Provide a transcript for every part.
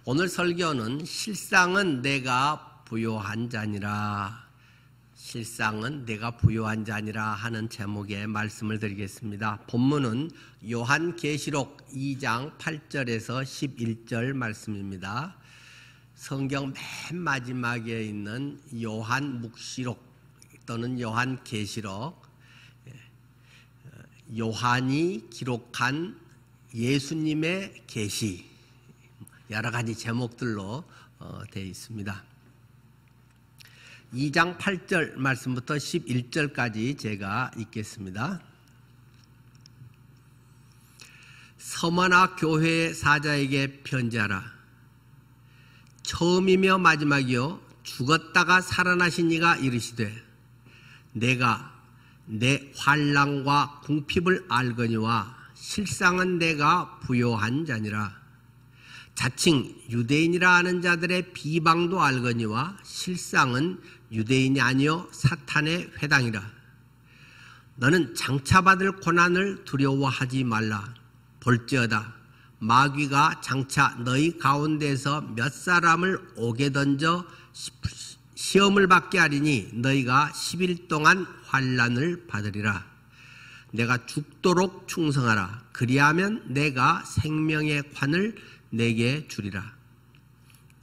오늘 설교는 실상은 내가 부요한 자니라, 실상은 내가 부요한 자니라 하는 제목의 말씀을 드리겠습니다. 본문은 요한계시록 2장 8절에서 11절 말씀입니다. 성경 맨 마지막에 있는 요한묵시록 또는 요한계시록, 요한이 기록한 예수님의 계시, 여러 가지 제목들로 되어 있습니다. 2장 8절 말씀부터 11절까지 제가 읽겠습니다. 서머나 교회의 사자에게 편지하라. 처음이며 마지막이요 죽었다가 살아나신 이가 이르시되 내가 내 환난과 궁핍을 알거니와 실상은 내가 부요한 자니라. 자칭 유대인이라 하는 자들의 비방도 알거니와 실상은 유대인이 아니요 사탄의 회당이라. 너는 장차 받을 고난을 두려워하지 말라. 볼지어다 마귀가 장차 너희 가운데서 몇 사람을 옥에 던져 시험을 받게 하리니 너희가 10일 동안 환난을 받으리라. 내가 죽도록 충성하라. 그리하면 내가 생명의 관을 내게 주리라.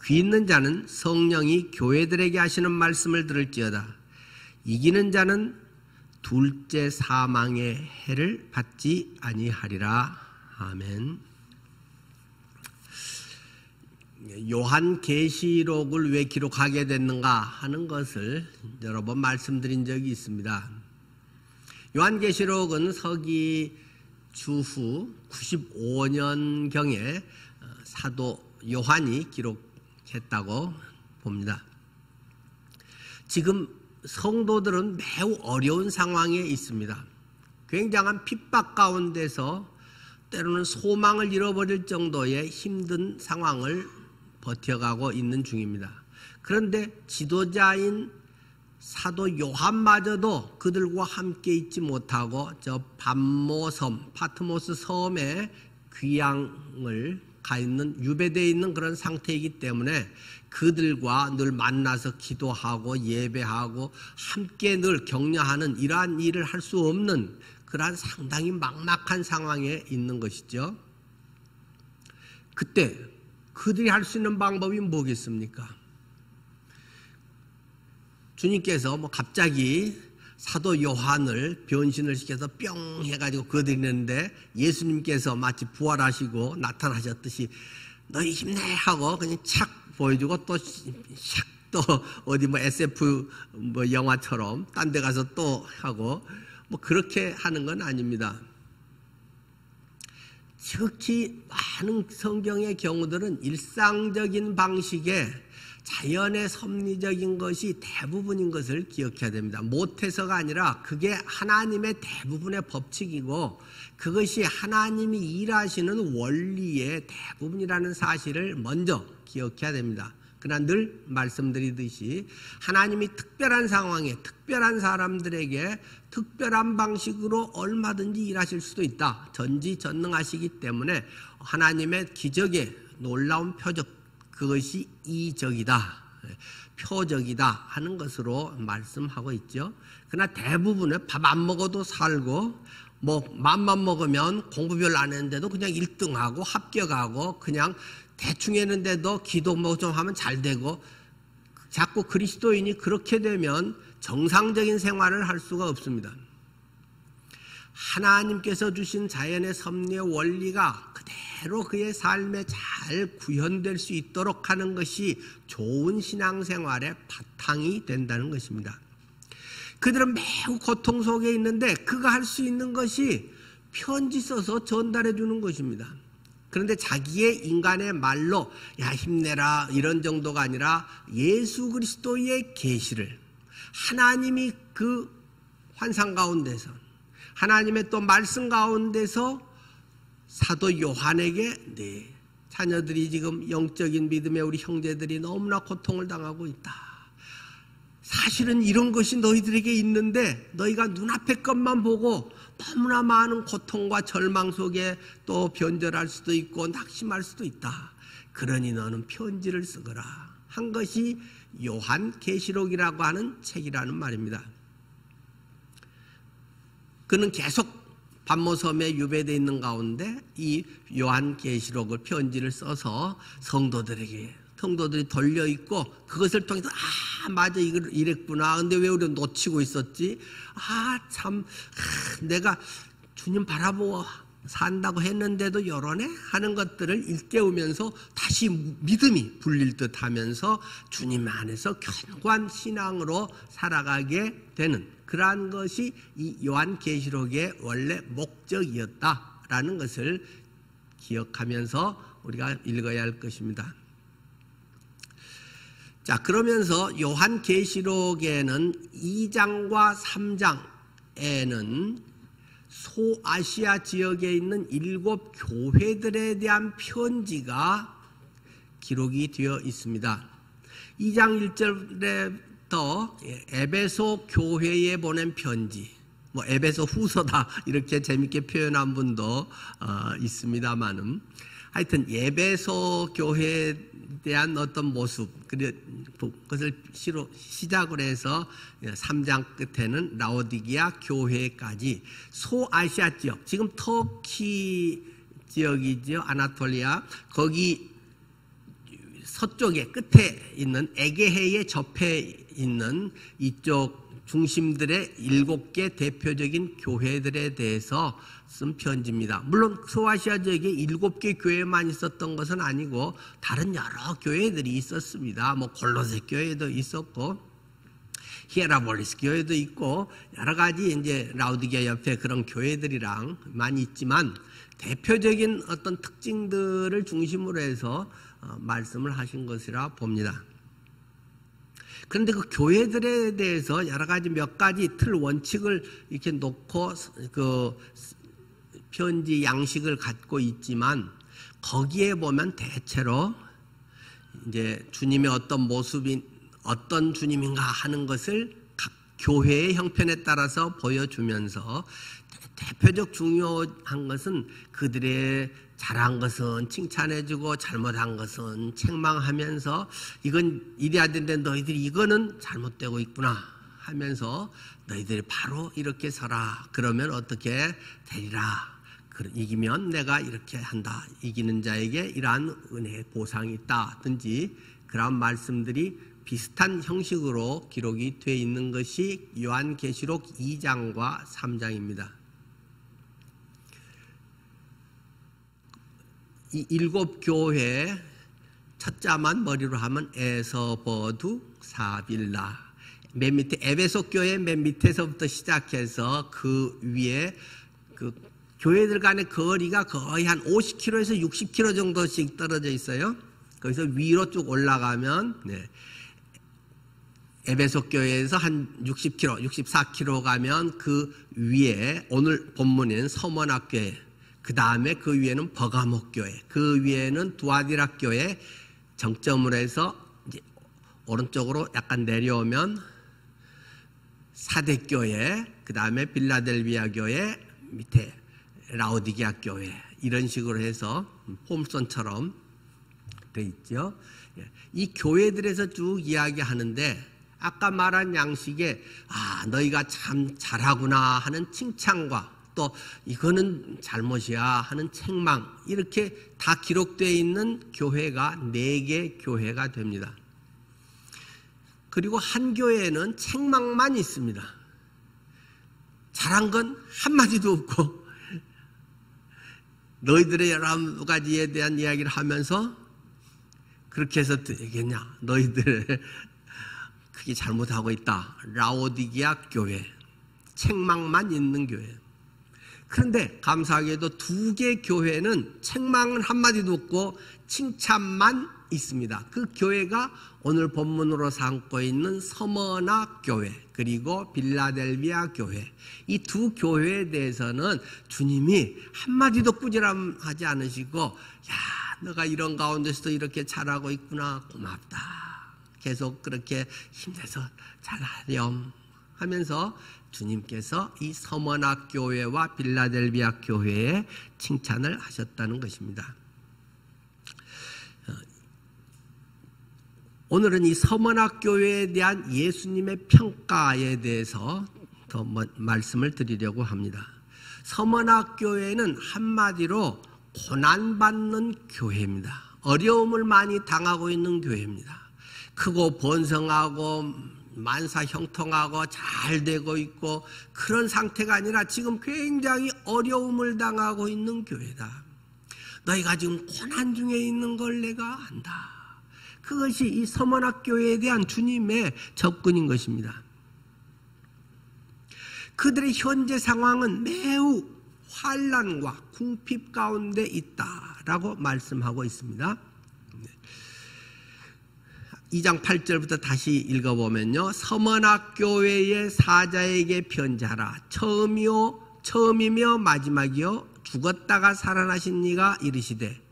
귀 있는 자는 성령이 교회들에게 하시는 말씀을 들을지어다. 이기는 자는 둘째 사망의 해를 받지 아니하리라. 아멘. 요한계시록을 왜 기록하게 됐는가 하는 것을 여러 번 말씀드린 적이 있습니다. 요한계시록은 서기 주후 95년경에 사도 요한이 기록했다고 봅니다. 지금 성도들은 매우 어려운 상황에 있습니다. 굉장한 핍박 가운데서 때로는 소망을 잃어버릴 정도의 힘든 상황을 버텨가고 있는 중입니다. 그런데 지도자인 사도 요한마저도 그들과 함께 있지 못하고 저 밤모섬, 파트모스 섬에 귀양을 가 있는, 유배되어 있는 그런 상태이기 때문에 그들과 늘 만나서 기도하고 예배하고 함께 늘 격려하는 이러한 일을 할 수 없는 그러한 상당히 막막한 상황에 있는 것이죠. 그때 그들이 할 수 있는 방법이 뭐겠습니까? 주님께서 갑자기 사도 요한을 변신을 시켜서 뿅 해가지고 그들이는데 예수님께서 마치 부활하시고 나타나셨듯이 너희 힘내 하고 그냥 착 보여주고 또 어디 SF 영화처럼 딴 데 가서 또 하고 그렇게 하는 건 아닙니다. 특히 많은 성경의 경우들은 일상적인 방식의 자연의 섭리적인 것이 대부분인 것을 기억해야 됩니다. 못해서가 아니라 그게 하나님의 대부분의 법칙이고 그것이 하나님이 일하시는 원리의 대부분이라는 사실을 먼저 기억해야 됩니다. 그러나 늘 말씀드리듯이 하나님이 특별한 상황에 특별한 사람들에게 특별한 방식으로 얼마든지 일하실 수도 있다. 전지전능하시기 때문에 하나님의 기적의 놀라운 표적, 그것이 이적이다, 표적이다 하는 것으로 말씀하고 있죠. 그러나 대부분의 밥 안 먹어도 살고 맘만 먹으면 공부 별로 안 했는데도 그냥 1등하고 합격하고 그냥 대충 했는데도 기도 좀 하면 잘 되고 자꾸 그리스도인이 그렇게 되면 정상적인 생활을 할 수가 없습니다. 하나님께서 주신 자연의 섭리의 원리가 그대로 그의 삶에 잘 구현될 수 있도록 하는 것이 좋은 신앙생활의 바탕이 된다는 것입니다. 그들은 매우 고통 속에 있는데 그가 할 수 있는 것이 편지 써서 전달해 주는 것입니다. 그런데 자기의 인간의 말로 야 힘내라 이런 정도가 아니라 예수 그리스도의 계시를 하나님이 그 환상 가운데서 하나님의 또 말씀 가운데서 사도 요한에게 네 자녀들이 지금 영적인 믿음의 우리 형제들이 너무나 고통을 당하고 있다. 사실은 이런 것이 너희들에게 있는데 너희가 눈앞의 것만 보고 너무나 많은 고통과 절망 속에 또 변절할 수도 있고 낙심할 수도 있다. 그러니 너는 편지를 쓰거라 한 것이 요한계시록이라고 하는 책이라는 말입니다. 그는 계속 pat모섬에 유배되어 있는 가운데 이 요한계시록을 편지를 써서 성도들이 돌려있고 그것을 통해서 맞아 이랬구나. 근데 왜 우리가 놓치고 있었지? 내가 주님 바라보고 산다고 했는데도 요러네 하는 것들을 일깨우면서 다시 믿음이 불릴 듯 하면서 주님 안에서 견고한 신앙으로 살아가게 되는 그러한 것이 이 요한계시록의 원래 목적이었다라는 것을 기억하면서 우리가 읽어야 할 것입니다. 자, 그러면서 요한계시록에는 2장과 3장에는 소아시아 지역에 있는 7 교회들에 대한 편지가 기록이 되어 있습니다. 2장 1절부터 에베소 교회에 보낸 편지, 에베소 후서다 이렇게 재밌게 표현한 분도 있습니다만은 하여튼 에베소 교회에 대한 어떤 모습 그것을 시작을 해서 3장 끝에는 라오디게아 교회까지 소아시아 지역, 지금 터키 지역이죠. 아나톨리아 거기 서쪽에 끝에 있는 에게해에 접해 있는 이쪽 중심들의 7개 대표적인 교회들에 대해서 쓴 편지입니다. 물론 소아시아 지역에 7개 교회만 있었던 것은 아니고 다른 여러 교회들이 있었습니다. 골로새 교회도 있었고 히에라볼리스 교회도 있고 여러 가지 이제 라오디게아 옆에 그런 교회들이랑 많이 있지만 대표적인 어떤 특징들을 중심으로 해서 말씀을 하신 것이라 봅니다. 그런데 그 교회들에 대해서 여러 가지 몇 가지 틀 원칙을 이렇게 놓고 그 편지 양식을 갖고 있지만 거기에 보면 대체로 이제 주님의 어떤 모습이 어떤 주님인가 하는 것을 각 교회의 형편에 따라서 보여주면서 대표적 중요한 것은 그들의 잘한 것은 칭찬해주고 잘못한 것은 책망하면서 이건 이래야 되는데 너희들이 이거는 잘못되고 있구나 하면서 너희들이 바로 이렇게 서라. 그러면 어떻게 되리라. 이기면 내가 이렇게 한다. 이기는 자에게 이러한 은혜의 보상이 있다든지 그런 말씀들이 비슷한 형식으로 기록이 되어 있는 것이 요한계시록 2장과 3장입니다. 이 7 교회 첫 자만 머리로 하면 에서버두 사빌라 맨 밑에 에베소 교회 맨 밑에서부터 시작해서 그 위에 그 교회들 간의 거리가 거의 한 50km에서 60km 정도씩 떨어져 있어요. 거기서 위로 쭉 올라가면 에베소 교회에서 한 60km, 64km 가면 그 위에 오늘 본문에는 서머나 교회, 그 다음에 그 위에는 버가모 교회, 그 위에는 두아디라 교회 정점으로 해서 이제 오른쪽으로 약간 내려오면 사대 교회, 그 다음에 빌라델비아 교회, 밑에 라오디게아 교회 이런 식으로 해서 폼선처럼 돼 있죠. 이 교회들에서 쭉 이야기하는데 아까 말한 양식에 너희가 참 잘하구나 하는 칭찬과 또 이거는 잘못이야 하는 책망 이렇게 다 기록되어 있는 교회가 4개 교회가 됩니다. 그리고 한 교회에는 책망만 있습니다. 잘한 건 한마디도 없고 너희들의 여러 가지에 대한 이야기를 하면서 그렇게 해서 되겠냐 너희들 그게 잘못하고 있다. 라오디게아 교회 책망만 있는 교회. 그런데 감사하게도 2개 교회는 책망은 한마디도 없고 칭찬만 있습니다. 그 교회가 오늘 본문으로 삼고 있는 서머나 교회 그리고 빌라델비아 교회 이 2 교회에 대해서는 주님이 한마디도 꾸지람하지 않으시고 야 너가 이런 가운데서도 이렇게 잘하고 있구나 고맙다. 계속 그렇게 힘내서 잘하렴 하면서 주님께서 이 서머나 교회와 빌라델비아 교회에 칭찬을 하셨다는 것입니다. 오늘은 이 서머나 교회에 대한 예수님의 평가에 대해서 더 말씀을 드리려고 합니다. 서머나 교회는 한마디로 고난받는 교회입니다. 어려움을 많이 당하고 있는 교회입니다. 크고 번성하고 만사 형통하고 잘 되고 있고 그런 상태가 아니라 지금 굉장히 어려움을 당하고 있는 교회다. 너희가 지금 고난 중에 있는 걸 내가 안다. 그것이 이 서머나 교회에 대한 주님의 접근인 것입니다. 그들의 현재 상황은 매우 환난과 궁핍 가운데 있다라고 말씀하고 있습니다. 2장 8절부터 다시 읽어보면요. 서머나 교회의 사자에게 편지하라. 처음이며 마지막이요 죽었다가 살아나신 이가 이르시되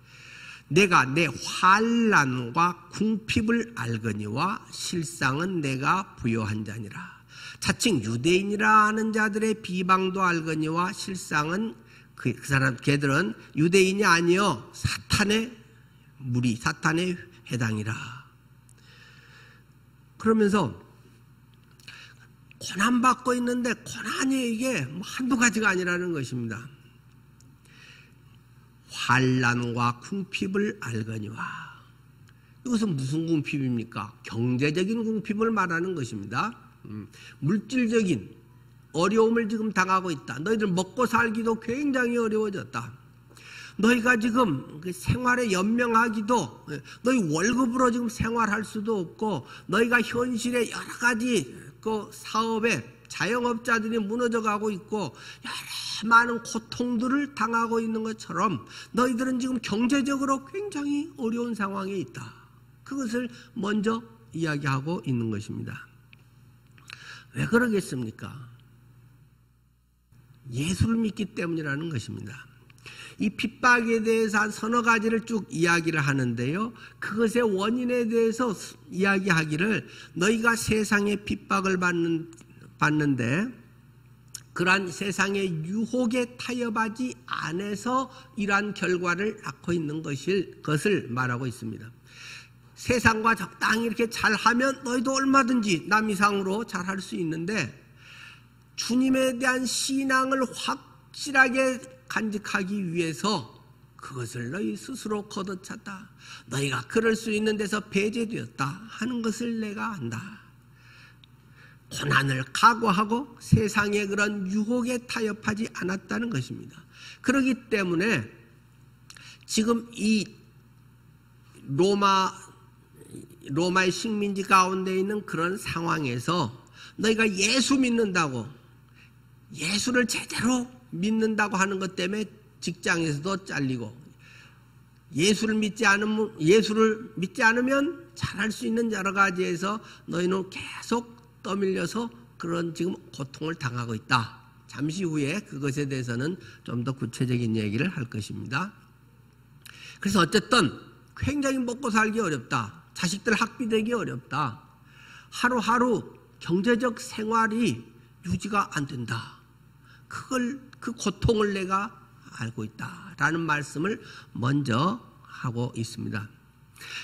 내가 내 환난과 궁핍을 알거니와 실상은 내가 부요한 자니라. 자칭 유대인이라 하는 자들의 비방도 알거니와 실상은 그 사람 걔들은 유대인이 아니요 사탄의 무리, 사탄의 회당이라. 그러면서 고난받고 있는데 고난이 이게 한두 가지가 아니라는 것입니다. 환난과 궁핍을 알거니와. 이것은 무슨 궁핍입니까? 경제적인 궁핍을 말하는 것입니다. 물질적인 어려움을 지금 당하고 있다. 너희들 먹고 살기도 굉장히 어려워졌다. 너희가 지금 생활에 연명하기도, 너희 월급으로 지금 생활할 수도 없고, 너희가 현실에 여러 가지 그 사업에 자영업자들이 무너져 가고 있고 여러 많은 고통들을 당하고 있는 것처럼 너희들은 지금 경제적으로 굉장히 어려운 상황에 있다. 그것을 먼저 이야기하고 있는 것입니다. 왜 그러겠습니까? 예수를 믿기 때문이라는 것입니다. 이 핍박에 대해서 한 서너 가지를 쭉 이야기를 하는데요. 그것의 원인에 대해서 이야기하기를 너희가 세상의 핍박을 받는데 그러한 세상의 유혹에 타협하지 않아서 이러한 결과를 낳고 있는 것을 말하고 있습니다. 세상과 적당히 이렇게 잘하면 너희도 얼마든지 남 이상으로 잘할 수 있는데 주님에 대한 신앙을 확실하게 간직하기 위해서 그것을 너희 스스로 걷어찼다. 너희가 그럴 수 있는 데서 배제되었다 하는 것을 내가 안다. 고난을 각오하고 세상의 그런 유혹에 타협하지 않았다는 것입니다. 그렇기 때문에 지금 이 로마의 식민지 가운데 있는 그런 상황에서 너희가 예수 믿는다고, 예수를 제대로 믿는다고 하는 것 때문에 직장에서도 잘리고, 예수를 믿지 않으면 잘할 수 있는 여러 가지에서 너희는 계속 떠밀려서 그런 지금 고통을 당하고 있다. 잠시 후에 그것에 대해서는 좀 더 구체적인 얘기를 할 것입니다. 그래서 어쨌든 굉장히 먹고 살기 어렵다. 자식들 학비되기 어렵다. 하루하루 경제적 생활이 유지가 안 된다. 그 고통을 내가 알고 있다라는 말씀을 먼저 하고 있습니다.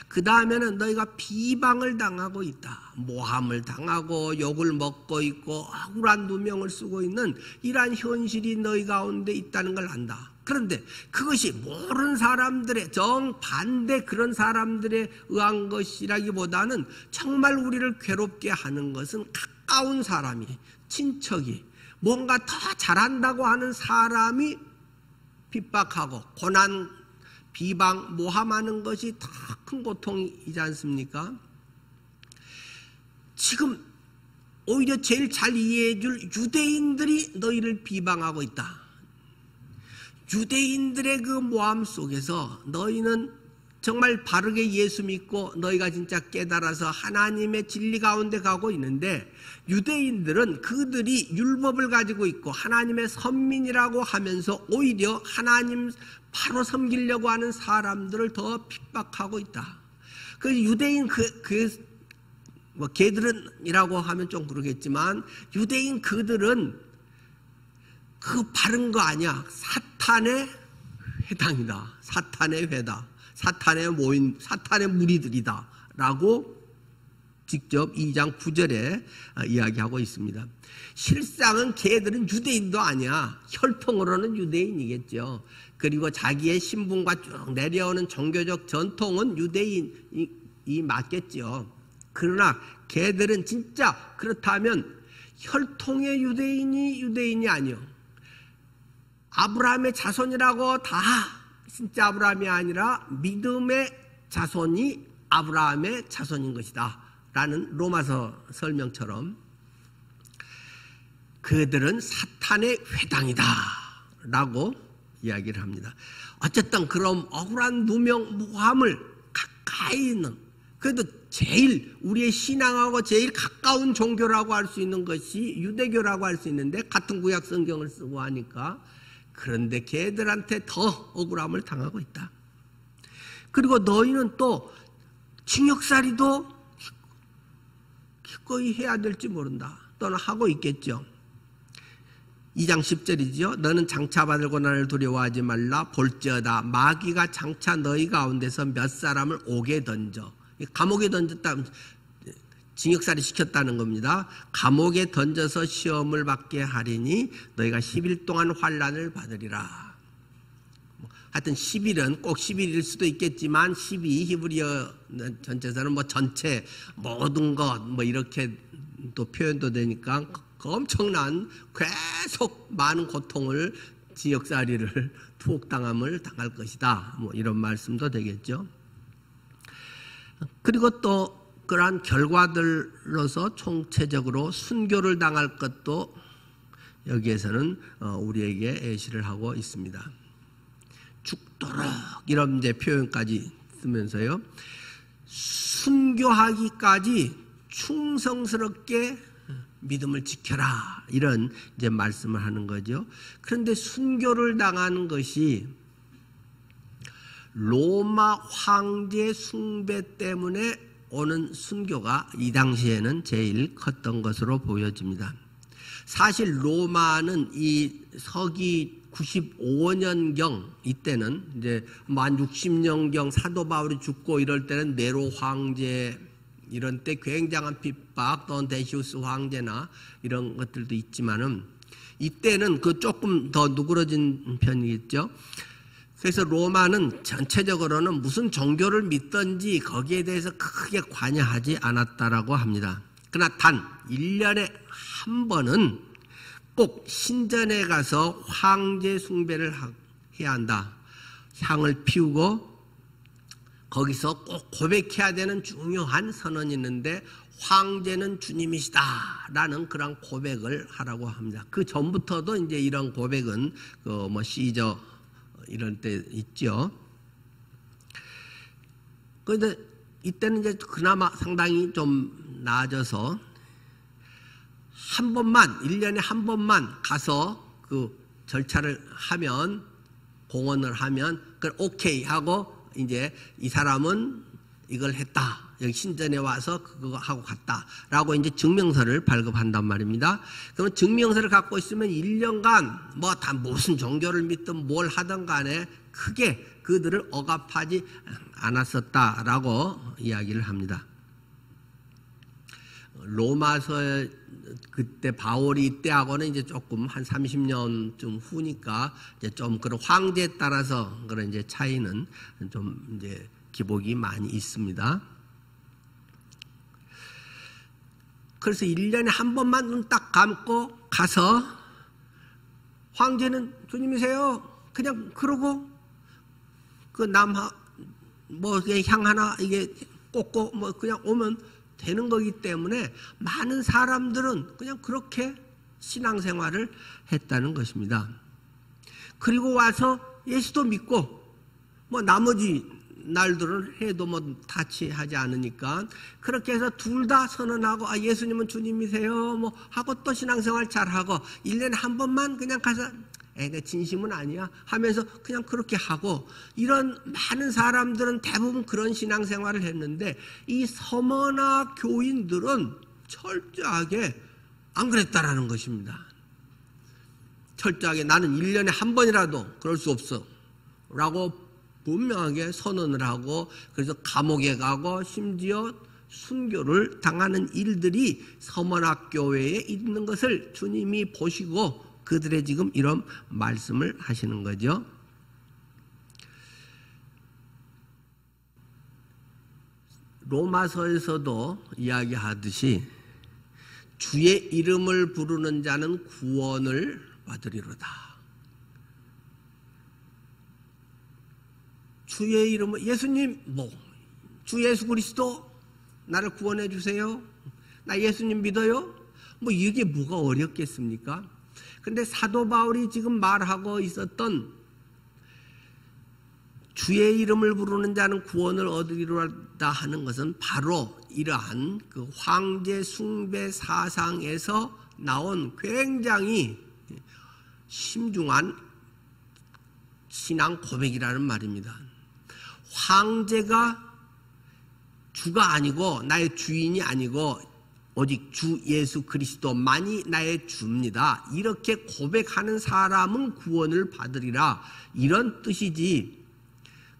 그 다음에는 너희가 비방을 당하고 있다. 모함을 당하고 욕을 먹고 있고 억울한 누명을 쓰고 있는 이러한 현실이 너희 가운데 있다는 걸 안다. 그런데 그것이 모르는 사람들의 정반대 그런 사람들에 의한 것이라기보다는 정말 우리를 괴롭게 하는 것은 가까운 사람이, 친척이, 뭔가 더 잘한다고 하는 사람이 핍박하고 고난, 비방, 모함하는 것이 더 큰 고통이지 않습니까? 지금 오히려 제일 잘 이해해 줄 유대인들이 너희를 비방하고 있다. 유대인들의 그 모함 속에서 너희는 정말 바르게 예수 믿고 너희가 진짜 깨달아서 하나님의 진리 가운데 가고 있는데 유대인들은 그들이 율법을 가지고 있고 하나님의 선민이라고 하면서 오히려 하나님 바로 섬기려고 하는 사람들을 더 핍박하고 있다. 그 유대인 뭐 걔들은이라고 하면 좀 그러겠지만 유대인 그들은 그 바른 거 아니야. 사탄의 회당이다. 사탄의 회다. 사탄의 모임, 사탄의 무리들이다 라고 직접 2장 9절에 이야기하고 있습니다. 실상은 걔들은 유대인도 아니야. 혈통으로는 유대인이겠죠. 그리고 자기의 신분과 쭉 내려오는 종교적 전통은 유대인이 맞겠죠. 그러나 걔들은 진짜 그렇다면 혈통의 유대인이 아니요. 아브라함의 자손이라고 다 진짜 아브라함이 아니라 믿음의 자손이 아브라함의 자손인 것이다 라는 로마서 설명처럼 그들은 사탄의 회당이다 라고 이야기를 합니다. 어쨌든 그럼 억울한 누명 모함을 가까이 있는, 그래도 제일 우리의 신앙하고 제일 가까운 종교라고 할 수 있는 것이 유대교라고 할 수 있는데 같은 구약 성경을 쓰고 하니까, 그런데 걔들한테 더 억울함을 당하고 있다. 그리고 너희는 또 징역살이도 기꺼이 해야 될지 모른다. 또는 하고 있겠죠. 2장 10절이죠. 너는 장차 받을 고난을 두려워하지 말라. 볼지어다 마귀가 장차 너희 가운데서 몇 사람을 옥에 던져. 감옥에 던졌다, 징역살이 시켰다는 겁니다. 감옥에 던져서 시험을 받게 하리니 너희가 10일 동안 환난을 받으리라. 하여튼 10일은 꼭 10일일 수도 있겠지만 12 히브리어 전체에서는 뭐 전체 모든 것 뭐 이렇게 또 표현도 되니까 엄청난 계속 많은 고통을, 징역살이를 투옥당함을 당할 것이다. 뭐 이런 말씀도 되겠죠. 그리고 또 그러한 결과들로서 총체적으로 순교를 당할 것도 여기에서는 우리에게 예시를 하고 있습니다. 죽도록 이런 이제 표현까지 쓰면서요. 순교하기까지 충성스럽게 믿음을 지켜라, 이런 이제 말씀을 하는 거죠. 그런데 순교를 당하는 것이 로마 황제 숭배 때문에 오는 순교가 이 당시에는 제일 컸던 것으로 보여집니다. 사실 로마는 이 서기 95년경 이때는 이제 만 60년경 사도 바울이 죽고 이럴 때는 네로 황제 이런 때 굉장한 핍박, 또는 데시우스 황제나 이런 것들도 있지만은 이때는 그 조금 더 누그러진 편이겠죠. 그래서 로마는 전체적으로는 무슨 종교를 믿든지 거기에 대해서 크게 관여하지 않았다라고 합니다. 그러나 단 1년에 한 번은 꼭 신전에 가서 황제 숭배를 해야 한다. 향을 피우고 거기서 꼭 고백해야 되는 중요한 선언이 있는데, 황제는 주님이시다 라는 그런 고백을 하라고 합니다. 그 전부터도 이제 이런 고백은 뭐 시저 이런 때 있죠. 그런데 이때는 이제 그나마 상당히 좀 나아져서 한 번만, 1년에 한 번만 가서 그 절차를 하면, 공언을 하면 그걸 오케이 하고 이제 이 사람은 이걸 했다, 여기 신전에 와서 그거 하고 갔다 라고 이제 증명서를 발급한단 말입니다. 그러면 증명서를 갖고 있으면 1년간 뭐 다 무슨 종교를 믿든 뭘 하든 간에 크게 그들을 억압하지 않았었다라고 이야기를 합니다. 로마서 그때 바울이 이때하고는 이제 조금 한 30년쯤 후니까 이제 좀 그런 황제에 따라서 그런 이제 차이는 좀 이제 기복이 많이 있습니다. 그래서 1년에 한 번만 눈 딱 감고 가서 황제는 주님이세요. 그냥 그러고 그 뭐 향 하나 이게 꽂고 뭐 그냥 오면 되는 거기 때문에 많은 사람들은 그냥 그렇게 신앙생활을 했다는 것입니다. 그리고 와서 예수도 믿고 뭐 나머지 날들은 해도 뭐 타치하지 않으니까 그렇게 해서 둘 다 선언하고 예수님은 주님이세요 뭐 하고 또 신앙생활 잘하고 1년에 한 번만 그냥 가서 내 진심은 아니야 하면서 그냥 그렇게 하고, 이런 많은 사람들은 대부분 그런 신앙생활을 했는데 이 서머나 교인들은 철저하게 안 그랬다라는 것입니다. 철저하게 나는 1년에 한 번이라도 그럴 수 없어 라고 분명하게 선언을 하고, 그래서 감옥에 가고 심지어 순교를 당하는 일들이 서머나 교회에 있는 것을 주님이 보시고 그들의 지금 이런 말씀을 하시는 거죠. 로마서에서도 이야기하듯이 주의 이름을 부르는 자는 구원을 받으리로다. 주의 이름을, 예수님, 주 예수 그리스도 나를 구원해 주세요. 나 예수님 믿어요. 이게 뭐가 어렵겠습니까? 근데 사도 바울이 지금 말하고 있었던 주의 이름을 부르는 자는 구원을 얻으리로다 하는 것은 바로 이러한 그 황제 숭배 사상에서 나온 굉장히 심중한 신앙 고백이라는 말입니다. 황제가 주가 아니고 나의 주인이 아니고 오직 주 예수 그리스도만이 나의 주입니다. 이렇게 고백하는 사람은 구원을 받으리라, 이런 뜻이지,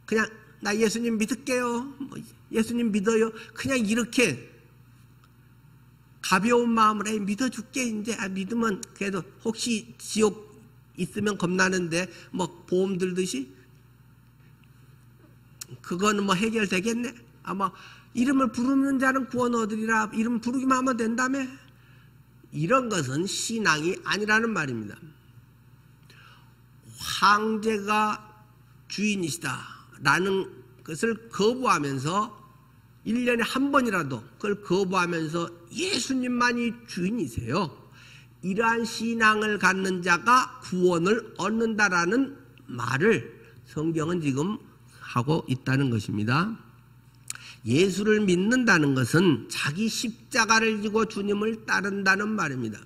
그냥 나 예수님 믿을게요, 예수님 믿어요, 그냥 이렇게 가벼운 마음으로 믿어줄게, 이제 믿으면 그래도 혹시 지옥 있으면 겁나는데 보험 들듯이 그거는 해결되겠네, 아마 이름을 부르는 자는 구원 얻으리라, 이름 부르기만 하면 된다며, 이런 것은 신앙이 아니라는 말입니다. 황제가 주인이시다 라는 것을 거부하면서 1년에 한 번이라도 그걸 거부하면서 예수님만이 주인이세요, 이러한 신앙을 갖는 자가 구원을 얻는다라는 말을 성경은 지금 하고 있다는 것입니다. 예수를 믿는다는 것은 자기 십자가를 지고 주님을 따른다는 말입니다.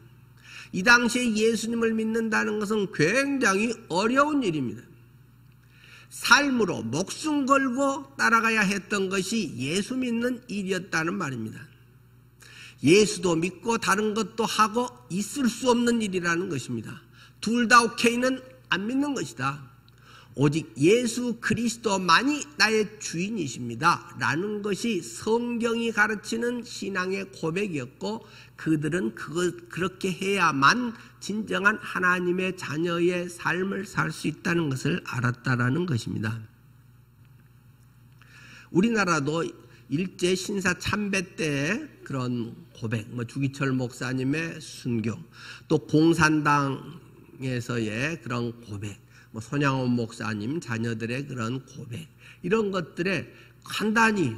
이 당시에 예수님을 믿는다는 것은 굉장히 어려운 일입니다. 삶으로 목숨 걸고 따라가야 했던 것이 예수 믿는 일이었다는 말입니다. 예수도 믿고 다른 것도 하고 있을 수 없는 일이라는 것입니다. 둘 다 오케이는 안 믿는 것이다. 오직 예수 그리스도만이 나의 주인이십니다 라는 것이 성경이 가르치는 신앙의 고백이었고, 그들은 그렇게 해야만 진정한 하나님의 자녀의 삶을 살 수 있다는 것을 알았다라는 것입니다. 우리나라도 일제 신사 참배 때 그런 고백, 주기철 목사님의 순교, 또 공산당에서의 그런 고백, 손양원 목사님 자녀들의 그런 고백, 이런 것들에 간단히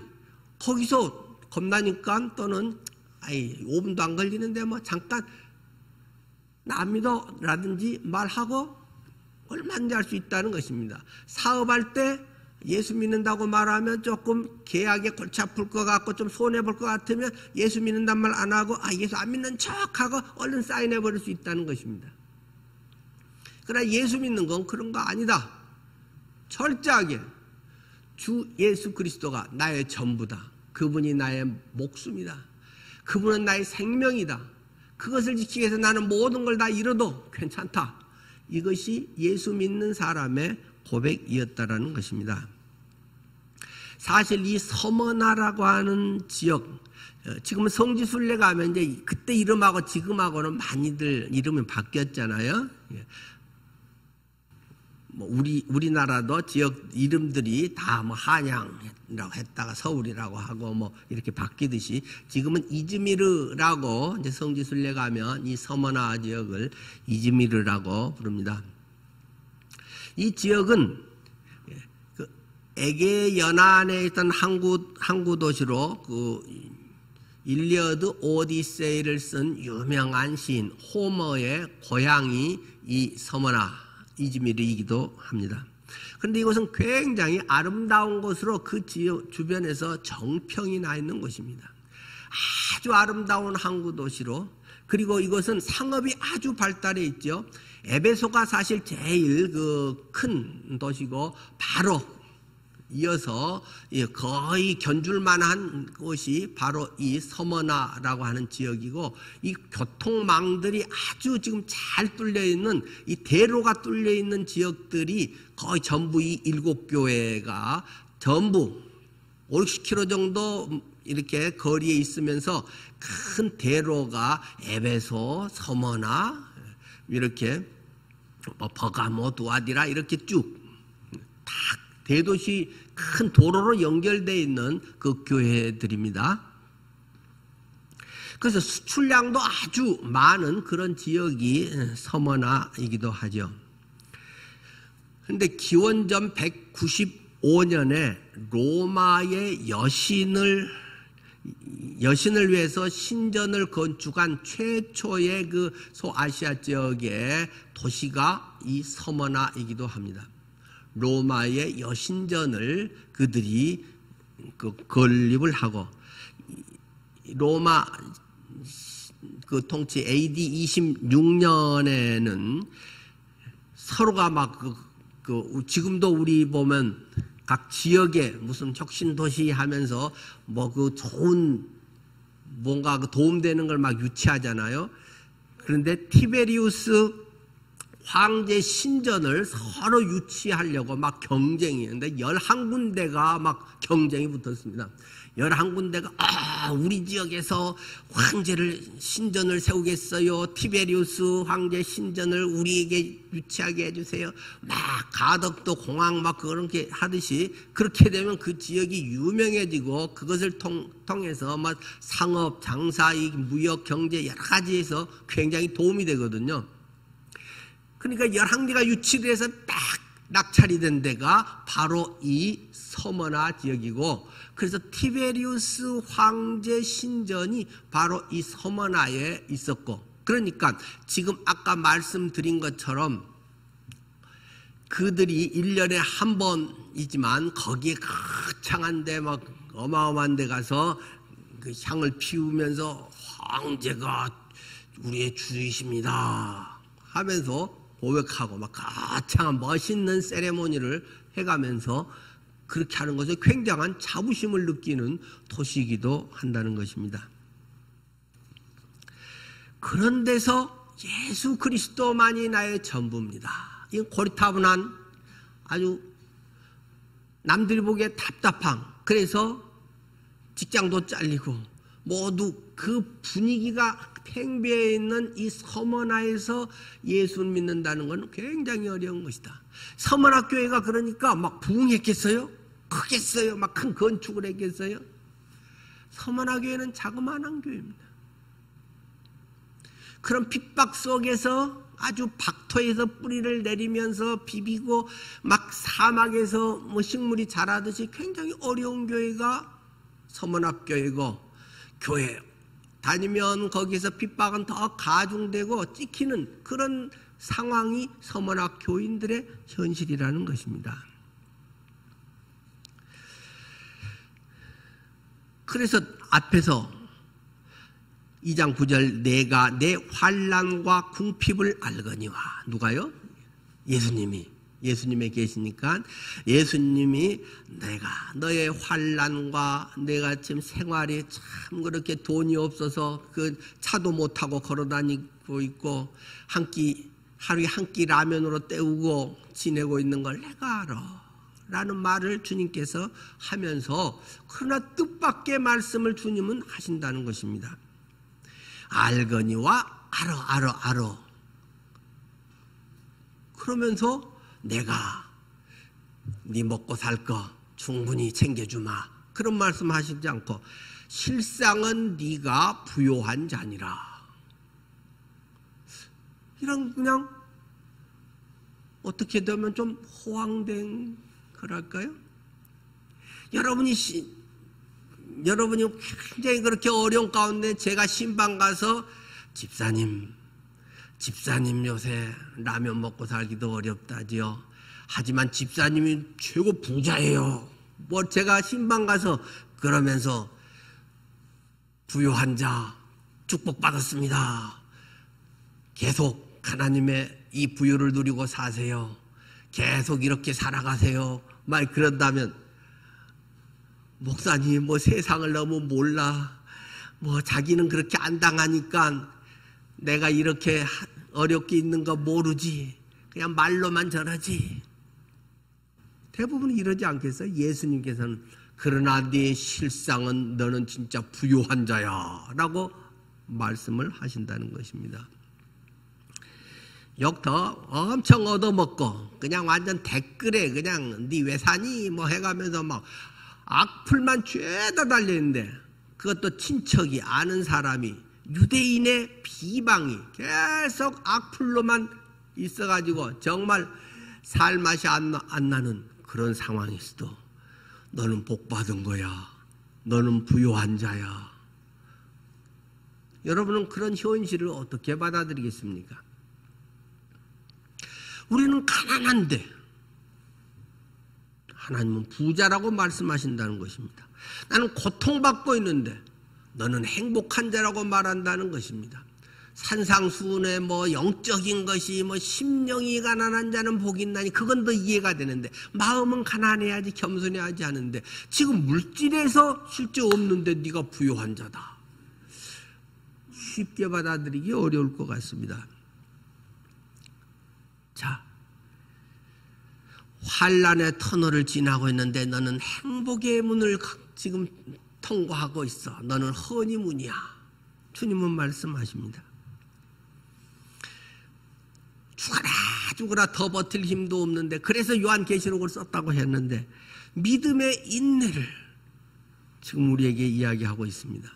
거기서 겁나니까 또는 5분도 안 걸리는데 잠깐 나 안 믿어 라든지 말하고 얼마든지 할 수 있다는 것입니다. 사업할 때 예수 믿는다고 말하면 조금 계약에 골치 아플 것 같고 좀 손해볼 것 같으면 예수 믿는단 말 안 하고 예수 안 믿는 척하고 얼른 사인해 버릴 수 있다는 것입니다. 그러나 예수 믿는 건 그런 거 아니다. 철저하게 주 예수 그리스도가 나의 전부다. 그분이 나의 목숨이다. 그분은 나의 생명이다. 그것을 지키기 위해서 나는 모든 걸 다 잃어도 괜찮다. 이것이 예수 믿는 사람의 고백이었다라는 것입니다. 사실 이 서머나라고 하는 지역, 지금은 성지순례 가면 이제 그때 이름하고 지금하고는 많이들 이름이 바뀌었잖아요. 우리나라도 지역 이름들이 다 한양이라고 했다가 서울이라고 하고 이렇게 바뀌듯이 지금은 이즈미르라고, 이제 성지순례 가면 이 서머나 지역을 이즈미르라고 부릅니다. 이 지역은 그 에게 연안에 있던 항구 도시로 그 일리어드 오디세이를 쓴 유명한 시인 호머의 고향이 이 서머나 이즈미르이기도 합니다. 그런데 이곳은 굉장히 아름다운 곳으로 그 지역 주변에서 정평이 나 있는 곳입니다. 아주 아름다운 항구 도시로, 그리고 이것은 상업이 아주 발달해 있죠. 에베소가 사실 제일 큰 도시고 바로 이어서 거의 견줄만한 곳이 바로 이 서머나라고 하는 지역이고, 이 교통망들이 아주 지금 잘 뚫려 있는, 이 대로가 뚫려 있는 지역들이 거의 전부 이 7교회가 전부 50km 정도 이렇게 거리에 있으면서 큰 대로가 에베소, 서머나 이렇게 버가모, 두아디라 이렇게 쭉 다 대도시 큰 도로로 연결되어 있는 그 교회들입니다. 그래서 수출량도 아주 많은 그런 지역이 서머나이기도 하죠. 그런데 기원전 195년에 로마의 여신을 위해서 신전을 건축한 최초의 그 소아시아 지역의 도시가 이 서머나이기도 합니다. 로마의 여신전을 그들이 건립을 하고 로마 그 통치 AD 26년에는 서로가 막 지금도 우리 보면 각 지역에 무슨 혁신 도시 하면서 뭐 그 좋은 뭔가 그 도움되는 걸 막 유치하잖아요. 그런데 티베리우스 황제 신전을 서로 유치하려고 막 경쟁이 했는데 11군데가 막 경쟁이 붙었습니다. 11군데가 우리 지역에서 황제를 신전을 세우겠어요. 티베리우스 황제 신전을 우리에게 유치하게 해주세요. 막 가덕도 공항 막 그렇게 하듯이 그렇게 되면 그 지역이 유명해지고 그것을 통해서 막 상업, 장사, 무역, 경제 여러 가지에서 굉장히 도움이 되거든요. 그러니까 11개가 유치를 해서 딱 낙찰이 된 데가 바로 이 서머나 지역이고 그래서 티베리우스 황제 신전이 바로 이 서머나에 있었고 그러니까 지금 아까 말씀드린 것처럼 그들이 1년에 한 번이지만 거기에 거창한 데 막 어마어마한 데 가서 그 향을 피우면서 황제가 우리의 주이십니다 하면서 고백하고 막 거창한 멋있는 세레모니를 해가면서 그렇게 하는 것에 굉장한 자부심을 느끼는 도시이기도 한다는 것입니다. 그런 데서 예수 그리스도만이 나의 전부입니다. 이 고리타분한 아주 남들이 보기에 답답한 그래서 직장도 잘리고 모두 그 분위기가 팽배해 있는 이 서머나에서 예수를 믿는다는 건 굉장히 어려운 것이다. 서머나 교회가 그러니까 막 부흥했겠어요? 크겠어요? 막 큰 건축을 했겠어요? 서머나 교회는 자그마한 교회입니다. 그런 핍박 속에서 아주 박토에서 뿌리를 내리면서 비비고 막 사막에서 뭐 식물이 자라듯이 굉장히 어려운 교회가 서머나 교회고 교회 다니면 거기서 핍박은 더 가중되고 찍히는 그런 상황이 서머나 교인들의 현실이라는 것입니다. 그래서 앞에서 2장 9절 내가 내 환난과 궁핍을 알거니와 누가요? 예수님이 계시니까 예수님이 내가 너의 환난과 내가 지금 생활이 참 그렇게 돈이 없어서 그 차도 못 타고 걸어 다니고 있고 하루에 한 끼 라면으로 때우고 지내고 있는 걸 내가 알아 라는 말을 주님께서 하면서 그러나 뜻밖의 말씀을 주님은 하신다는 것입니다. 알거니와 알아 그러면서 내가 네 먹고 살 거 충분히 챙겨주마 그런 말씀 하시지 않고 실상은 네가 부요한 자니라 이런 그냥 어떻게 되면 좀 호황된 그럴까요? 여러분이 굉장히 그렇게 어려운 가운데 제가 신방 가서 집사님 요새 라면 먹고 살기도 어렵다지요. 하지만 집사님이 최고 부자예요. 뭐 제가 신방 가서 그러면서 부요한 자 축복받았습니다. 계속 하나님의 이 부요를 누리고 사세요. 계속 이렇게 살아가세요. 말 그런다면 목사님 뭐 세상을 너무 몰라. 뭐 자기는 그렇게 안 당하니까 내가 이렇게 어렵게 있는 거 모르지. 그냥 말로만 저러지. 대부분 이러지 않겠어요? 예수님께서는 그러나 네 실상은 너는 진짜 부유한 자야 라고 말씀을 하신다는 것입니다. 욕도 엄청 얻어먹고 그냥 완전 댓글에 그냥 네 왜 사니 뭐 해가면서 막 악플만 죄다 달리는데, 그것도 친척이 아는 사람이 유대인의 비방이 계속 악플로만 있어가지고 정말 살맛이 안 나는 그런 상황에서도 너는 복받은 거야, 너는 부유한 자야. 여러분은 그런 현실을 어떻게 받아들이겠습니까? 우리는 가난한데 하나님은 부자라고 말씀하신다는 것입니다. 나는 고통받고 있는데 너는 행복한 자라고 말한다는 것입니다. 산상수훈의 뭐 영적인 것이 뭐 심령이 가난한 자는 복이 있나니 그건 더 이해가 되는데, 마음은 가난해야지 겸손해야지 하는데 지금 물질에서 실제 없는데 네가 부유한 자다. 쉽게 받아들이기 어려울 것 같습니다. 자, 환란의 터널을 지나고 있는데 너는 행복의 문을 지금 통과하고 있어. 너는 허니문이야. 주님은 말씀하십니다. 죽어라 죽어라 더 버틸 힘도 없는데, 그래서 요한계시록을 썼다고 했는데 믿음의 인내를 지금 우리에게 이야기하고 있습니다.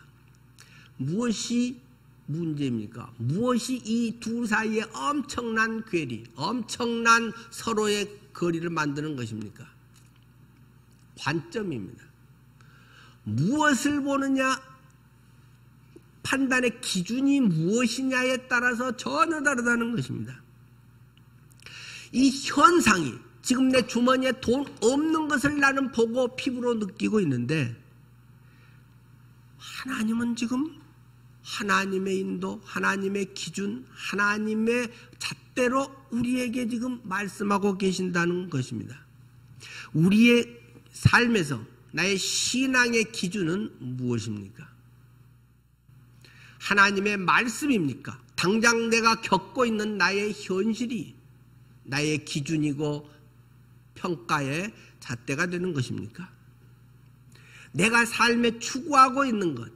무엇이 문제입니까? 무엇이 이 둘 사이에 엄청난 괴리, 엄청난 서로의 거리를 만드는 것입니까? 관점입니다. 무엇을 보느냐, 판단의 기준이 무엇이냐에 따라서 전혀 다르다는 것입니다. 이 현상이 지금 내 주머니에 돈 없는 것을 나는 보고 피부로 느끼고 있는데, 하나님은 지금 하나님의 인도, 하나님의 기준, 하나님의 잣대로 우리에게 지금 말씀하고 계신다는 것입니다. 우리의 삶에서 나의 신앙의 기준은 무엇입니까? 하나님의 말씀입니까? 당장 내가 겪고 있는 나의 현실이 나의 기준이고 평가의 잣대가 되는 것입니까? 내가 삶에 추구하고 있는 것,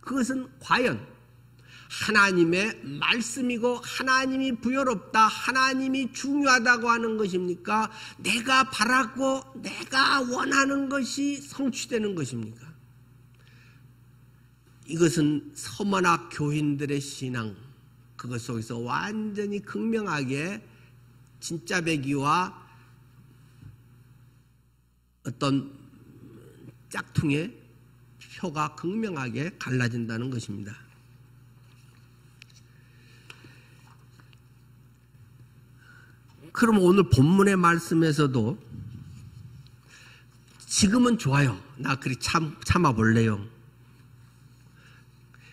그것은 과연 하나님의 말씀이고 하나님이 부여롭다, 하나님이 중요하다고 하는 것입니까? 내가 바라고 내가 원하는 것이 성취되는 것입니까? 이것은 서머나 교인들의 신앙, 그것 속에서 완전히 극명하게 진짜 배기와 어떤 짝퉁의 표가 극명하게 갈라진다는 것입니다. 그럼 오늘 본문의 말씀에서도 지금은 좋아요. 나 그리 참아볼래요.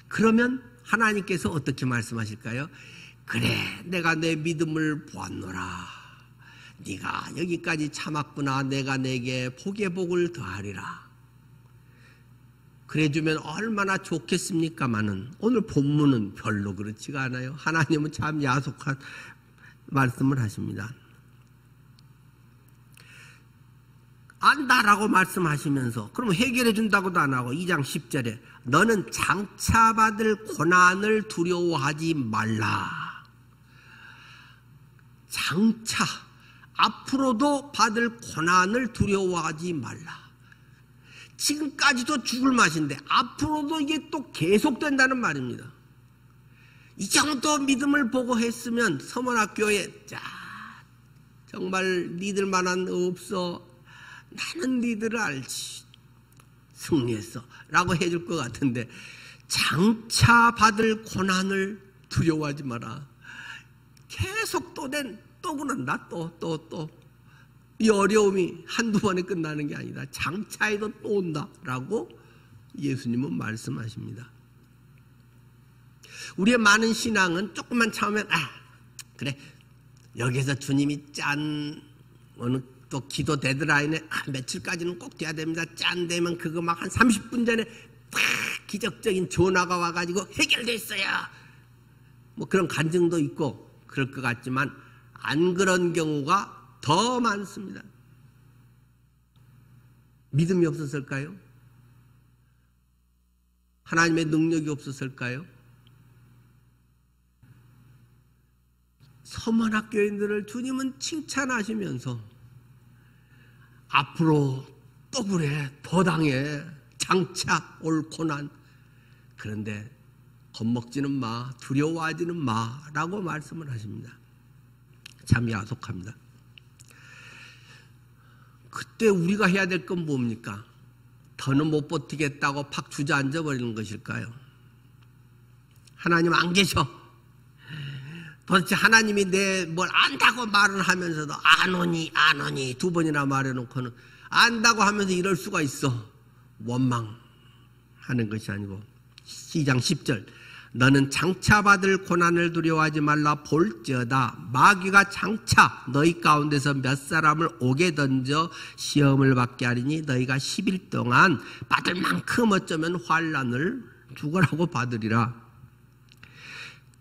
그러면 하나님께서 어떻게 말씀하실까요? 그래, 내가 내 믿음을 보았노라. 네가 여기까지 참았구나. 내가 내게 복의 복을 더하리라. 그래주면 얼마나 좋겠습니까마는 오늘 본문은 별로 그렇지가 않아요. 하나님은 참 야속한 말씀을 하십니다. 안다라고 말씀하시면서 그럼 해결해 준다고도 안 하고 2장 10절에 너는 장차받을 고난을 두려워하지 말라. 장차 앞으로도 받을 고난을 두려워하지 말라. 지금까지도 죽을 맛인데 앞으로도 이게 또 계속된다는 말입니다. 이 정도 믿음을 보고 했으면 서문학교에 자 정말 니들 만한 없어. 나는 니들을 알지. 승리했어 라고 해줄 것 같은데 장차 받을 고난을 두려워하지 마라. 계속 또 그런다. 또 이 어려움이 한두 번에 끝나는 게 아니다. 장차에도 또 온다 라고 예수님은 말씀하십니다. 우리의 많은 신앙은 조금만 참으면 그래 여기서 주님이 짠 어느 또 기도 데드라인에 며칠까지는 꼭 돼야 됩니다. 짠 되면 그거 막 한 30분 전에 팍 기적적인 전화가 와가지고 해결됐어요. 뭐 그런 간증도 있고 그럴 것 같지만 안 그런 경우가 더 많습니다. 믿음이 없었을까요? 하나님의 능력이 없었을까요? 서문학 교인들을 주님은 칭찬하시면서 앞으로 또 그래, 더 당해, 장차 올 고난, 그런데 겁먹지는 마, 두려워하지는 마라고 말씀을 하십니다. 참 야속합니다. 그때 우리가 해야 될 건 뭡니까? 더는 못 버티겠다고 팍 주저앉아 버리는 것일까요? 하나님 안 계셔. 도대체 하나님이 내 뭘 안다고 말을 하면서도 안 오니 두 번이나 말해놓고는 안다고 하면서 이럴 수가 있어. 원망하는 것이 아니고, 시장 10절, 너는 장차 받을 고난을 두려워하지 말라. 볼지어다 마귀가 장차 너희 가운데서 몇 사람을 옥에 던져 시험을 받게 하리니 너희가 10일 동안 받을 만큼 어쩌면 환난을 죽으라고 받으리라.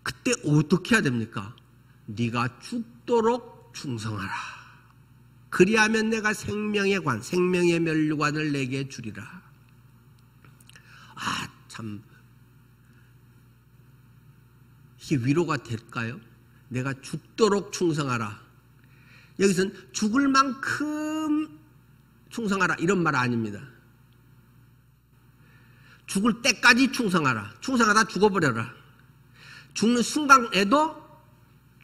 그때 어떻게 해야 됩니까? 네가 죽도록 충성하라. 그리하면 내가 생명의 관, 생명의 면류관을 내게 주리라. 참, 이게 위로가 될까요? 내가 죽도록 충성하라. 여기서는 죽을 만큼 충성하라 이런 말 아닙니다. 죽을 때까지 충성하라. 충성하다 죽어버려라. 죽는 순간에도